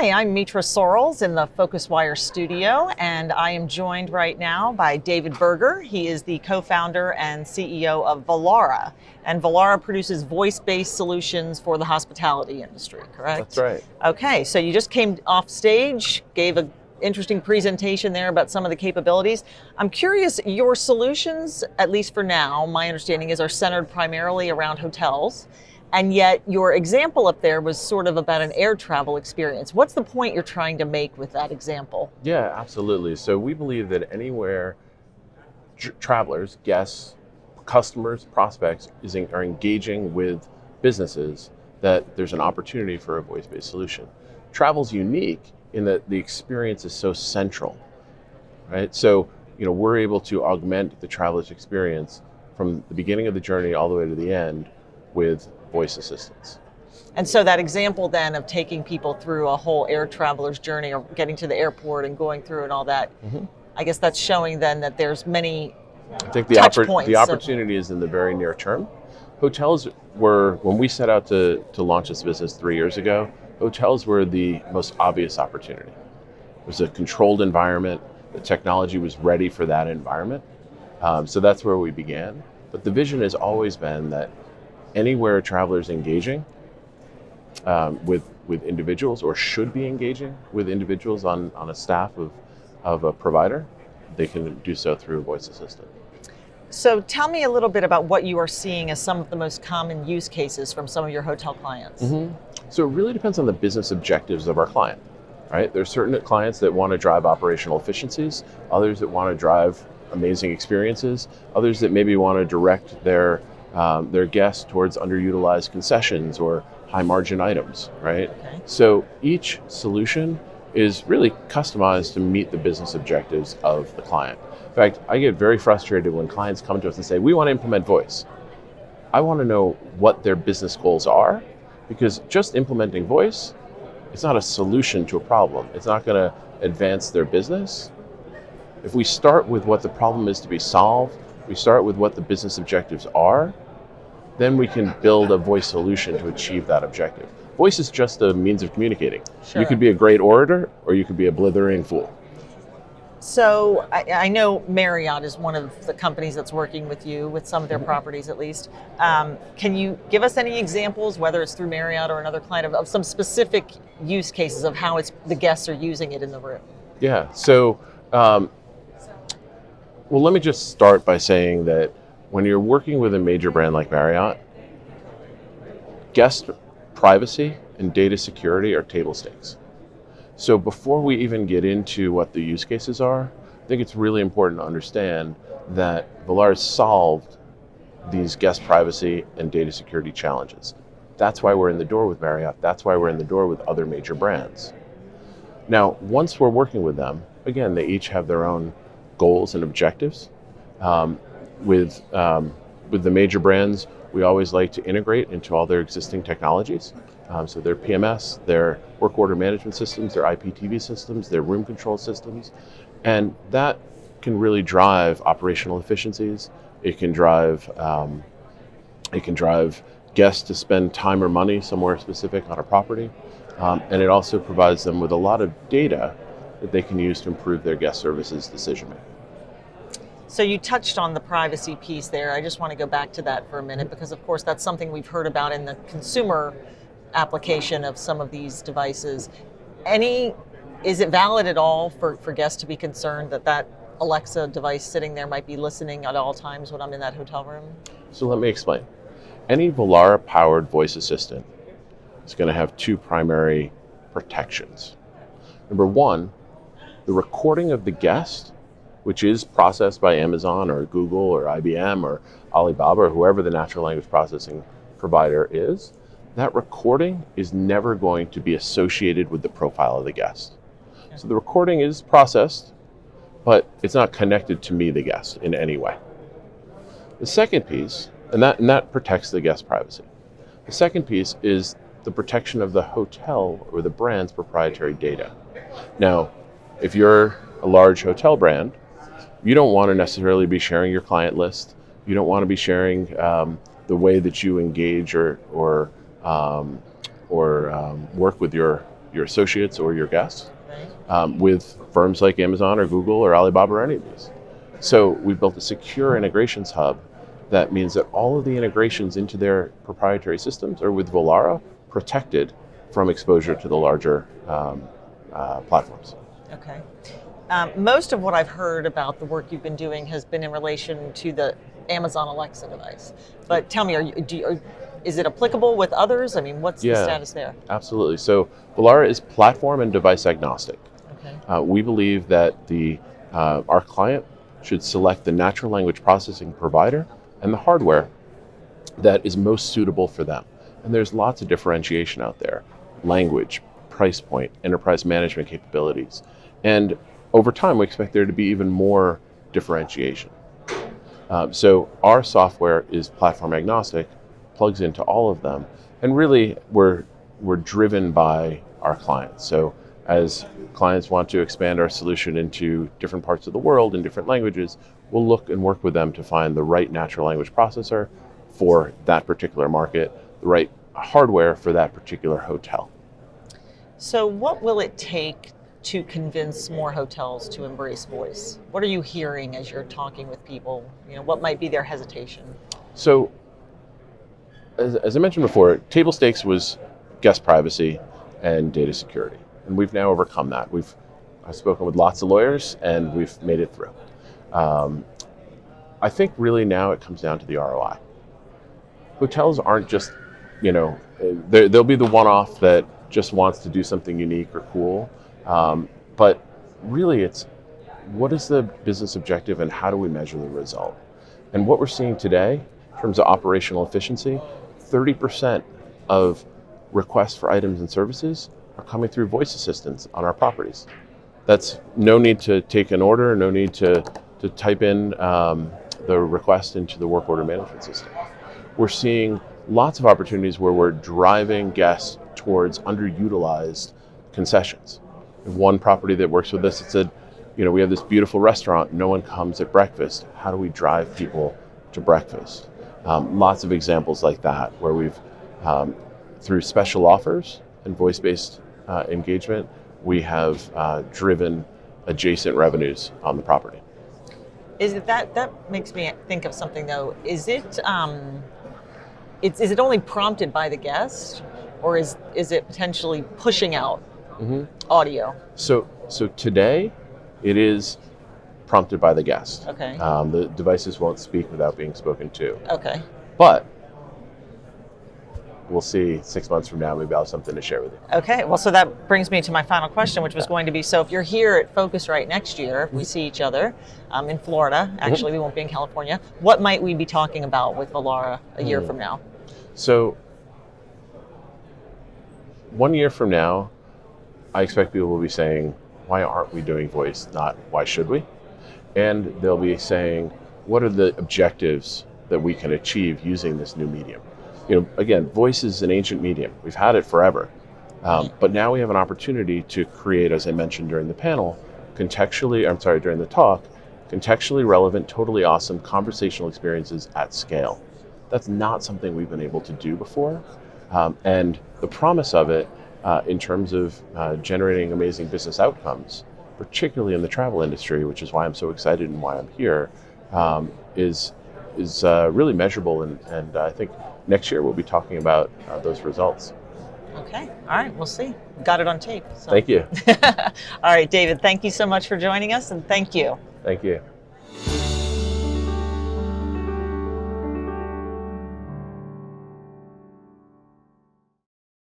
Hi, I'm Mitra Sorrells in the PhocusWire studio, and I am joined right now by David Berger. He is the co-founder and CEO of Volara, and Volara produces voice-based solutions for the hospitality industry, correct? That's right. Okay, so you just came off stage, gave an interesting presentation there about some of the capabilities. I'm curious, your solutions, at least for now, my understanding is, are centered primarily around hotels. And yet your example up there was sort of about an air travel experience. What's the point you're trying to make with that example? Yeah, absolutely. So we believe that anywhere travelers, guests, customers, prospects are engaging with businesses, that there's an opportunity for a voice-based solution. Travel's unique in that the experience is so central, right? So, we're able to augment the traveler's experience from the beginning of the journey all the way to the end with voice assistance. And so that example then of taking people through a whole air traveler's journey, or getting to the airport and going through and all that, I guess that's showing then that there's many touch points. The opportunity is in the very near term. Hotels were, when we set out to launch this business 3 years ago, hotels were the most obvious opportunity. It was a controlled environment. The technology was ready for that environment. So that's where we began. But the vision has always been that anywhere travelers engaging with individuals, or should be engaging with individuals on a staff of a provider, they can do so through a voice assistant. So tell me a little bit about what you are seeing as some of the most common use cases from some of your hotel clients. So it really depends on the business objectives of our client, right? There's certain clients that want to drive operational efficiencies, others that want to drive amazing experiences, others that maybe want to direct their guests towards underutilized concessions or high margin items, right? Okay. So each solution is really customized to meet the business objectives of the client. In fact, I get very frustrated when clients come to us and say, we want to implement voice. I want to know what their business goals are, because just implementing voice, it's not a solution to a problem. It's not going to advance their business. If we start with what the problem is to be solved, we start with what the business objectives are, then we can build a voice solution to achieve that objective. Voice is just a means of communicating. Sure. You could be a great orator, or you could be a blithering fool. So I know Marriott is one of the companies that's working with you, with some of their properties at least. Can you give us any examples, whether it's through Marriott or another client, of some specific use cases of how the guests are using it in the room? Yeah, so, well, let me just start by saying that when you're working with a major brand like Marriott, guest privacy and data security are table stakes. So before we even get into what the use cases are, I think it's really important to understand that Volara solved these guest privacy and data security challenges. That's why we're in the door with Marriott. That's why we're in the door with other major brands. Now, once we're working with them, again, they each have their own goals and objectives. With the major brands, we always like to integrate into all their existing technologies. So their PMS, their work order management systems, their IPTV systems, their room control systems. And that can really drive operational efficiencies. It can drive guests to spend time or money somewhere specific on a property. And it also provides them with a lot of data that they can use to improve their guest services decision making. So you touched on the privacy piece there. I just want to go back to that for a minute, because of course that's something we've heard about in the consumer application of some of these devices. Is it valid at all for guests to be concerned that Alexa device sitting there might be listening at all times when I'm in that hotel room? So let me explain. Any Volara powered voice assistant is going to have two primary protections. Number one, the recording of the guest, which is processed by Amazon or Google or IBM or Alibaba or whoever the natural language processing provider is, that recording is never going to be associated with the profile of the guest. So the recording is processed, but it's not connected to me, the guest, in any way. The second piece, and that protects the guest privacy. The second piece is the protection of the hotel or the brand's proprietary data. Now, if you're a large hotel brand, you don't want to necessarily be sharing your client list. You don't want to be sharing the way that you engage or work with your your associates or your guests, Right. with firms like Amazon or Google or Alibaba or any of these. So we built a secure integrations hub that means that all of the integrations into their proprietary systems are with Volara protected from exposure to the larger platforms. Okay. Most of what I've heard about the work you've been doing has been in relation to the Amazon Alexa device. But tell me, is it applicable with others? I mean, what's the status there? Absolutely. So Volara is platform and device agnostic. Okay. We believe that our client should select the natural language processing provider and the hardware that is most suitable for them. And there's lots of differentiation out there: language, price point, enterprise management capabilities. And over time, we expect there to be even more differentiation. So our software is platform agnostic, plugs into all of them, and really we're driven by our clients. So as clients want to expand our solution into different parts of the world in different languages, we'll look and work with them to find the right natural language processor for that particular market, the right hardware for that particular hotel. So what will it take to convince more hotels to embrace voice? What are you hearing as you're talking with people? What might be their hesitation? So as I mentioned before, table stakes was guest privacy and data security. And we've now overcome that. I've spoken with lots of lawyers and we've made it through. I think really now it comes down to the ROI. Hotels aren't just, they'll be the one-off that just wants to do something unique or cool. But really it's, what is the business objective and how do we measure the result? And what we're seeing today in terms of operational efficiency, 30% of requests for items and services are coming through voice assistants on our properties. That's no need to take an order, no need to type in the request into the work order management system. We're seeing lots of opportunities where we're driving guests towards underutilized concessions. We have one property that works with us, it said, we have this beautiful restaurant, no one comes at breakfast. How do we drive people to breakfast? Lots of examples like that where we've, through special offers and voice-based engagement, we have driven adjacent revenues on the property. Is it that makes me think of something though? Is it is it only prompted by the guest, or is it potentially pushing out audio? So today, it is prompted by the guest. Okay. The devices won't speak without being spoken to. Okay. But we'll see 6 months from now, maybe I'll have something to share with you. Okay, well, so that brings me to my final question, which was going to be, so if you're here at Phocuswright next year, if we see each other in Florida, actually we won't be in California, what might we be talking about with Volara a year from now? So 1 year from now, I expect people will be saying, why aren't we doing voice? Not why should we? And they'll be saying, what are the objectives that we can achieve using this new medium? Again, voice is an ancient medium. We've had it forever. But now we have an opportunity to create, as I mentioned during the panel, during the talk, contextually relevant, totally awesome conversational experiences at scale. That's not something we've been able to do before. And the promise of it, in terms of generating amazing business outcomes, particularly in the travel industry, which is why I'm so excited and why I'm here, is really measurable. And I think next year we'll be talking about those results. Okay. All right. We'll see. Got it on tape. So. Thank you. All right, David, thank you so much for joining us, and thank you. Thank you.